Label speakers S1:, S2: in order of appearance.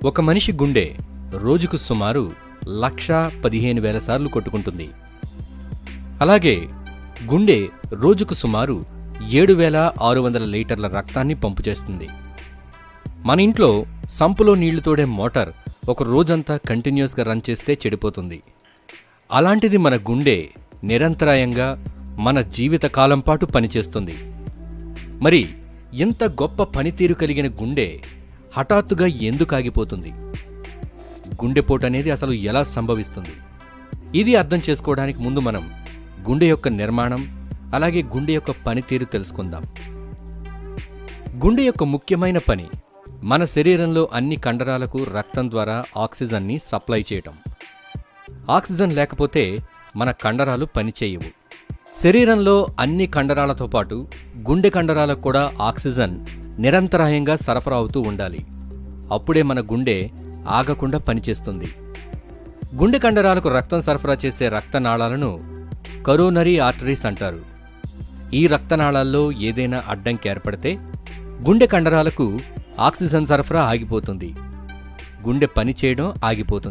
S1: ఒక మనిషి గుండె రోజుకు సుమారు 1,15,000 సార్లు కొట్టుకుంటుంది. అలాగే గుండె రోజుకు సుమారు 7,600 లీటర్ల రక్తాన్ని పంపు చేస్తుంది. మన ఇంట్లో సంపులో నీళ్లు తోడే మోటార్ ఒక రోజంతా కంటిన్యూస్గా రన్ చేస్తే చెడిపోతుంది. అలాంటిది మన గుండె నిరంతరాయంగా మన జీవితకాలం పాటు పనిచేస్తుంది. మరి ఇంత గొప్ప పనితీరు కలిగిన గుండె హఠాత్తుగా ఎందుకు ఆగిపోతుంది? గుండెపోటు అనేది అసలు ఎలా సంభవిస్తుంది? ఇది అర్థం చేసుకోవడానికి ముందు మనం గుండె యొక్క నిర్మాణం అలాగే గుండె యొక్క పనితీరు తెలుసుకుందాం. గుండె యొక్క ముఖ్యమైన పని మన శరీరంలో అన్ని కండరాలకు రక్తం ద్వారా ఆక్సిజన్ని సప్లై చేయటం. ఆక్సిజన్ లేకపోతే మన కండరాలు పనిచేయవు. శరీరంలో అన్ని కండరాలతో పాటు గుండె కండరాలకు కూడా ఆక్సిజన్ నిరంతరాయంగా సరఫరా అవుతూ ఉండాలి. అప్పుడే మన గుండె ఆగకుండా పనిచేస్తుంది. గుండె కండరాలకు రక్తం సరఫరా చేసే రక్తనాళాలను కరోనరీ ఆర్టరీస్ అంటారు. ఈ రక్తనాళాల్లో ఏదైనా అడ్డంకి ఏర్పడితే గుండె కండరాలకు ఆక్సిజన్ సరఫరా ఆగిపోతుంది. గుండె పనిచేయడం ఆగిపోతుంది.